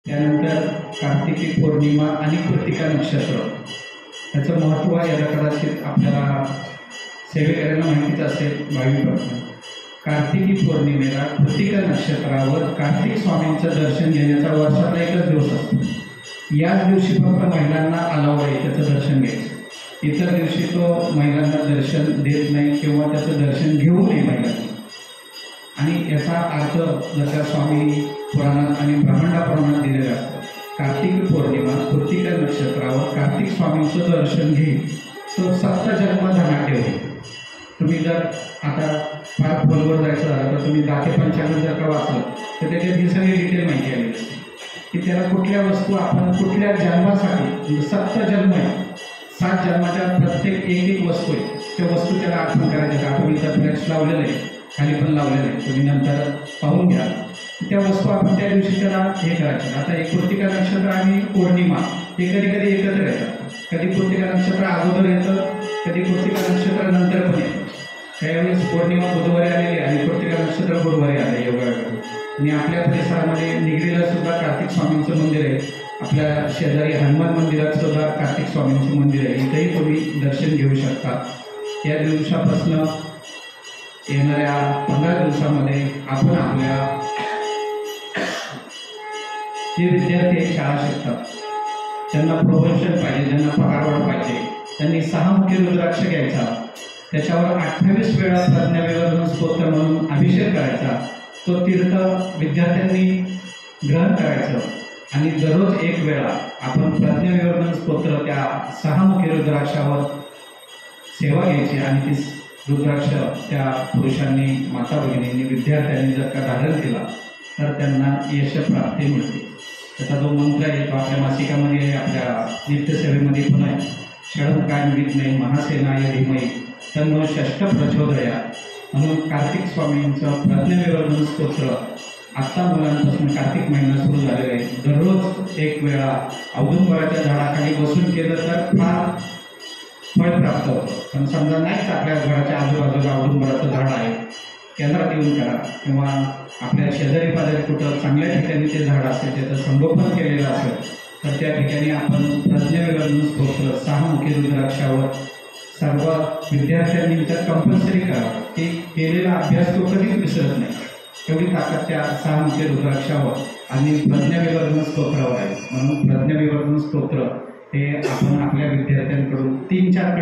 त्यानंतर कार्तिकी पौर्णिमा आणि कृतिका नक्षत्र याचं महत्त्व याला कदाचित आपल्याला सेवेकऱ्यांना माहितीच असेल. 22 कार्तिकी पौर्णिमेला कृतिका नक्षत्रावर कार्तिक स्वामींचं दर्शन घेण्याचा वर्षातला एकच दिवस असतो. याच दिवशी फक्त महिलांना अलाव आहे त्याचं दर्शन घ्यायचं. इतर दिवशी तो महिलांना दर्शन देत नाही किंवा त्याचं दर्शन घेऊ नये महिलांनी. आणि याचा अर्थ जसा स्वामी पुराणात आणि ब्रह्मांडा पुराणात दिलेला असतो. कार्तिक पौर्णिमा कृतिका नक्षत्रावर कार्तिक स्वामींचं दर्शन घे तो सप्तजन्म धनाट्य होईल. तुम्ही जर आता फार खोलवर जायचं झालं तर तुम्ही दाते पंचांग जर का वाचलं तर त्याच्यात ही सगळी डिटेल माहिती आली असते की त्याला कुठल्या वस्तू आपण कुठल्या जन्मासाठी सप्तजन्म आहे. 7 जन्माच्या प्रत्येक एक वस्तू आहे. त्या वस्तू त्याला आठवण करायच्या. आपण इथं फ्लेक्स लावलेलं आहे, खाली पण लावलेलं आहे, तुम्ही नंतर पाहून घ्या. त्या वस्तू आपण त्या दिवशी त्याला हे करायचं. आता एक कृतिका नक्षत्र आणि पौर्णिमा हे कधी कधी एकत्र येतात. कधी कृतिका नक्षत्र अगोदर येतं, कधी कृतिका नक्षत्र नंतर पण येतं. त्यावेळेस पौर्णिमा बुधवारी आलेली आणि कृतिका नक्षत्र गुरुवारी आले योगाकडे. आणि आपल्या परिसरामध्ये निगडीला सुद्धा कार्तिक स्वामींचं मंदिर आहे. आपल्या शेजारी हनुमान मंदिरात सुद्धा कार्तिक स्वामींचं मंदिर आहे. इथेही तुम्ही दर्शन घेऊ शकता. या दिवसापासून येणाऱ्या 15 दिवसामध्ये आपण आपल्या जे विद्यार्थी शाळा शिकतात ज्यांना प्रमोशन पाहिजे, ज्यांना पगारवाढ पाहिजे, त्यांनी 6 मुखी रुद्राक्ष घ्यायचा. त्याच्यावर 28 वेळा प्रज्ञाविवर्धन स्तोत्र म्हणून अभिषेक करायचा. तो तीर्थ विद्यार्थ्यांनी ग्रहण करायचं आणि दररोज 1 वेळा आपण प्रज्ञाविवर्धन स्तोत्र त्या 6 मुखी रुद्राक्षावर सेवा घ्यायची. आणि ती रुद्राक्ष त्या पुरुषांनी, माता भगिनींनी, विद्यार्थ्यांनी जर का धारण केला तर त्यांना यशप्राप्ती मिळते. त्याचा जो मंत्र आहे तो आपल्या मासिकामध्ये, आपल्या नित्यसेवेमध्ये पण आहे. षडंकान विघ्ने महासेनाय धीमहि तन्नो षष्ठ प्रचोदयात्. म्हणून कार्तिक स्वामींचं प्रज्ञाविवर्धन स्तोत्र आत्ता मुलांपासून कार्तिक महिना सुरू झालेला आहे. दररोज 1 वेळा औदुंबराच्या झाडाखाली बसून केलं तर फार फळ प्राप्त होतं. पण समजा नाहीच आपल्या घराच्या आजूबाजूला औदुंबराचं झाड आहे, केंद्रात येऊन करा किंवा आपल्या शेजारी पाजारी कुठं चांगल्या ठिकाणी ते झाड असेल, त्याचं संगोपन केलेलं असेल तर त्या ठिकाणी आपण प्रज्ञाविवर्धन स्तोत्र 6 मुखी रुद्राक्षावर सर्व विद्यार्थ्यांनी तर कंपल्सरी करावं. की केलेला अभ्यास तो कधीच विसरत नाही. एवढी ताकद त्या 6 मुखी रुद्राक्षावर आणि प्रज्ञाविवर्धन स्तोत्रावर आहे. म्हणून प्रज्ञाविवर्धन स्तोत्र हे आपण आपल्या विद्यार्थ्यांकडून 3-4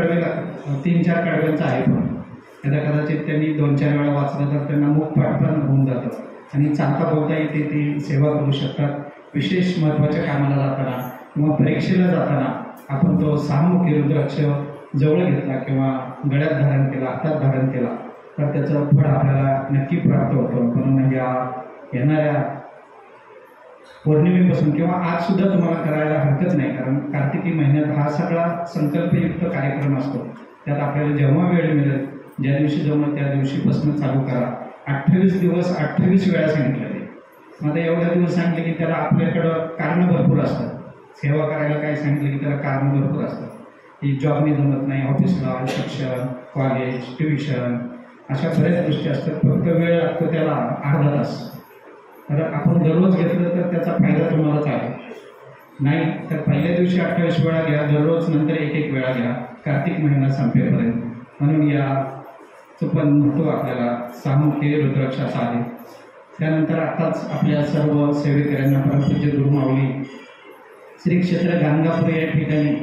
कडव्यांचं आहे. पण आता कदाचित त्यांनी 2-4 वेळा वाचलं तर त्यांना मुखपाठ पण होऊन जातं आणि चालता बोलता येते. ती सेवा करू शकतात. विशेष महत्त्वाच्या कामाला जाताना किंवा परीक्षेला जाताना आपण तो 6 मुखी रुद्राक्ष जवळ घेतला किंवा गळ्यात धारण केला, हातात धारण केला तर त्याचं फळ आपल्याला नक्की प्राप्त होतं. म्हणून या येणाऱ्या पौर्णिमेपासून किंवा आज सुद्धा तुम्हाला करायला हरकत नाही. कारण कार्तिकी महिन्यात हा सगळा संकल्पयुक्त कार्यक्रम असतो. त्यात आपल्याला जेव्हा वेळ मिळेल, ज्या दिवशी जमलं त्या दिवशीपासून चालू करा. 28 दिवस 28 वेळा सांगितलेले. मग आता एवढ्या दिवस सांगितले की त्याला आपल्याकडं कारणं भरपूर असतात. सेवा करायला काय सांगितलं की त्याला कारणं भरपूर असतात. की जॉबनी जमत नाही, ऑफिसला, शिक्षण, कॉलेज, ट्युशन अशा बऱ्याच गोष्टी असतात. फक्त वेळ लागतो त्याला अर्धा तास. तर आपण दररोज घेतलं तर त्याचा फायदा तुम्हालाच आहे. नाही तर पहिल्या दिवशी 28 वेळा घ्या, दररोज नंतर 1-1 वेळा घ्या कार्तिक महिना संपेपर्यंत. म्हणून याचं पण महत्त्व आपल्याला 6 मुखी रुद्राक्षाचं आहे. त्यानंतर आताच आपल्या सर्व सेवेकऱ्यांना परमपूज्य गुरुमाऊली श्री क्षेत्र गाणगापूर या ठिकाणी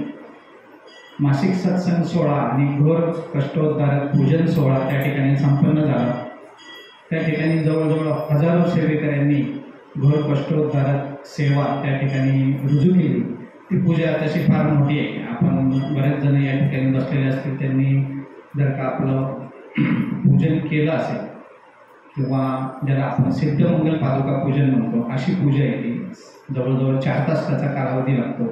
मासिक सत्संग सोहळा आणि घोर कष्टोद्धारक पूजन सोहळा त्या ठिकाणी संपन्न झाला. त्या ठिकाणी जवळजवळ हजारो सेवेकऱ्यांनी घोर कष्टोद्धारक सेवा त्या ठिकाणी रुजू केली. ती पूजा तशी फार मोठी आहे. आपण बरेच जण या ठिकाणी बसलेले असतील, त्यांनी जर का आपलं पूजन केलं असेल किंवा ज्याला आपण सिद्धमंगल पादुका पूजन म्हणतो अशी पूजा आहे ती. जवळजवळ 4 तास त्याचा कालावधी लागतो.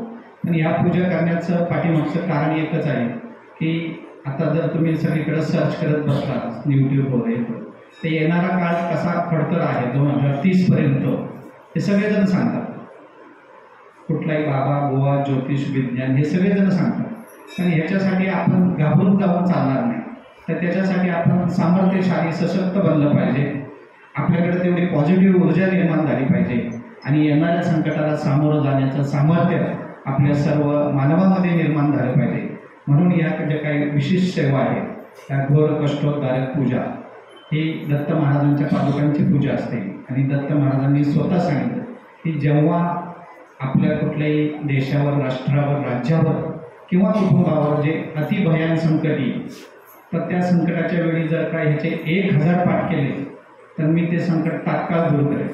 पण या पूजा करण्याचं पाठीमागचं कारण एकच आहे की आता जर तुम्ही सगळीकडे सर्च करत बसला यूट्यूबवर तर येणारा काळ कसा खडतर आहे 2030पर्यंत हे सगळेजण सांगतात. कुठलाही बाबा, गोवा, ज्योतिष, विज्ञान हे सगळेजण सांगतात. पण ह्याच्यासाठी आपण घाबरून जाऊन चालणार नाही. तर त्याच्यासाठी आपण सामर्थ्यशाली, सशक्त बनलं पाहिजे. आपल्याकडे तेवढी पॉझिटिव्ह ऊर्जा निर्माण झाली पाहिजे आणि येणाऱ्या संकटाला सामोरं जाण्याचं सामर्थ्य आपल्या सर्व मानवामध्ये निर्माण झालं पाहिजे. म्हणून या ज्या काही विशिष्ट सेवा आहेत त्या घोर कष्टोद्धारक पूजा ही दत्त महाराजांच्या पादुकांची पूजा असते. आणि दत्त महाराजांनी स्वतः सांगितलं की जेव्हा आपल्या कुठल्याही देशावर, राष्ट्रावर, राज्यावर किंवा कुटुंबावर जे अतिभयान संकट येईल तर त्या संकटाच्या वेळी जर का ह्याचे 1000 पाठ केले तर मी ते संकट तात्काळ दूर करेन.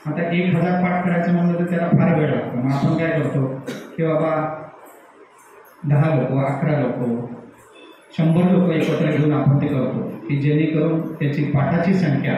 आता 1000 पाठ करायचं म्हणलं तर त्याला फार वेळ लागतो. मग आपण काय करतो की बाबा 10 लोक, 11 लोक, 100 लोक एकत्र घेऊन आपण ते करतो की जेणेकरून त्याची पाठाची संख्या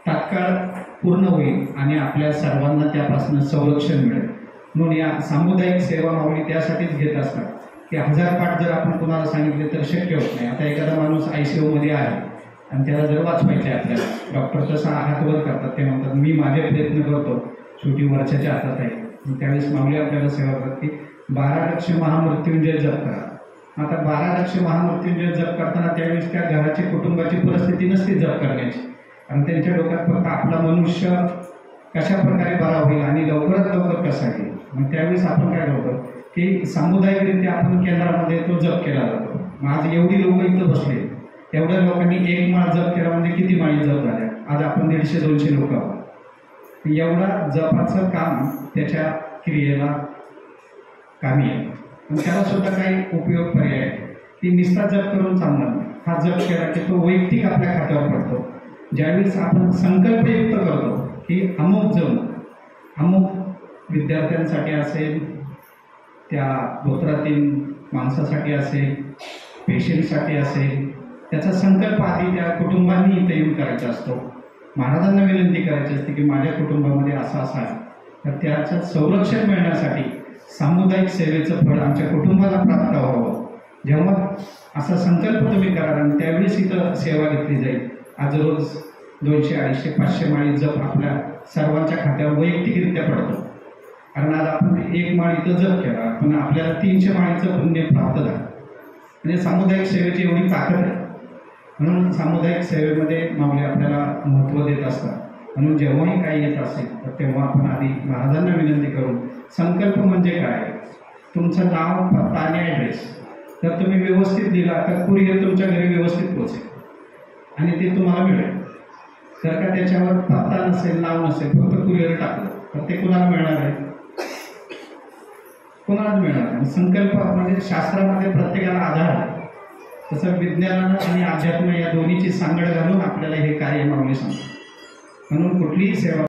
तात्काळ पूर्ण होईल आणि आपल्या सर्वांना त्यापासून संरक्षण मिळेल. म्हणून या सामुदायिक सेवा माऊली त्यासाठीच घेत असतात की 1000 पाठ जर आपण कुणाला सांगितले तर शक्य होत नाही. आता एखादा माणूस ICUमध्ये आहे आणि त्याला जर वाचवायचे आपल्याला, डॉक्टर तसा हात वर करतात, ते म्हणतात मी माझे प्रयत्न करतो, शेवटी वर्षाच्या हातात आहे. त्यावेळेस माऊली आपल्याला सेवा करतात की 12 लक्ष महामृत्युंजय जप करा. आता 12 लक्ष महामृत्युंजय जप करताना त्यावेळेस त्या घराची, कुटुंबाची परिस्थिती नसते जप करण्याची, आणि त्यांच्या डोक्यात फक्त आपला मनुष्य कशा प्रकारे बरा होईल आणि लवकरात लवकर कसा येईल. मग त्यावेळेस आपण काय करतो की सामुदायिकरित्या आपण केंद्रामध्ये तो जप केला जातो. मग आज एवढी लोक इथं बसले, एवढ्या लोकांनी 1 माळ जप केला म्हणजे किती माळी जप झाल्या? आज आपण 150-200 लोक आहोत. एवढा जपाचं काम त्याच्या क्रियेला कामी आहे. पण त्याला सुद्धा काही उपयोग पर्याय आहे की निस्ता जप करून चालणार नाही. हा जप केला की तो वैयक्तिक आपल्या खात्यावर पडतो. ज्यावेळेस आपण संकल्पयुक्त करतो की अमुक जण, अमुक विद्यार्थ्यांसाठी असेल, त्या गोत्रातील माणसासाठी असेल, पेशंटसाठी असेल, त्याचा संकल्प आधी त्या कुटुंबांनी इथे येऊन करायचा असतो. महाराजांना विनंती करायची असते की माझ्या कुटुंबामध्ये असं असं आहे, तर त्याचं संरक्षण मिळण्यासाठी सामुदायिक सेवेचं फळ आमच्या कुटुंबाला प्राप्त व्हावं. जेव्हा असा संकल्प तुम्ही कराल आणि त्यावेळेस इथं सेवा घेतली जाईल. आज रोज 200, 250, 500 माळी जप आपल्या सर्वांच्या खात्यावर वैयक्तिकरित्या पडतो. कारण आज आपण 1 माळ इथं जप केला पण आपल्याला 300 माळीचं पुण्य प्राप्त झालं. म्हणजे सामुदायिक सेवेची एवढी ताकद आहे. म्हणून सामुदायिक सेवेमध्ये माऊली आपल्याला महत्त्व देत असतात. म्हणून जेव्हाही काही येत असेल तर तेव्हा आपण आधी महाराजांना विनंती करून संकल्प म्हणजे काय, तुमचं नाव, पत्ता आणि ॲड्रेस जर तुम्ही व्यवस्थित दिला तर कुरिअर तुमच्या घरी व्यवस्थित पोहोचेल आणि ते तुम्हाला मिळेल. जर का त्याच्यावर पत्ता नसेल, नाव नसेल, फक्त कुरिअर टाकलं तर ते कुणाला मिळणार आहे? कोणालाच मिळणार नाही. संकल्प म्हणजे शास्त्रामध्ये प्रत्येकाला आधार आहे, तसं विज्ञानानं आणि अध्यात्म या दोन्हीची सांगड घालून आपल्याला हे कार्य माऊली सांगतात. म्हणून कुठलीही सेवा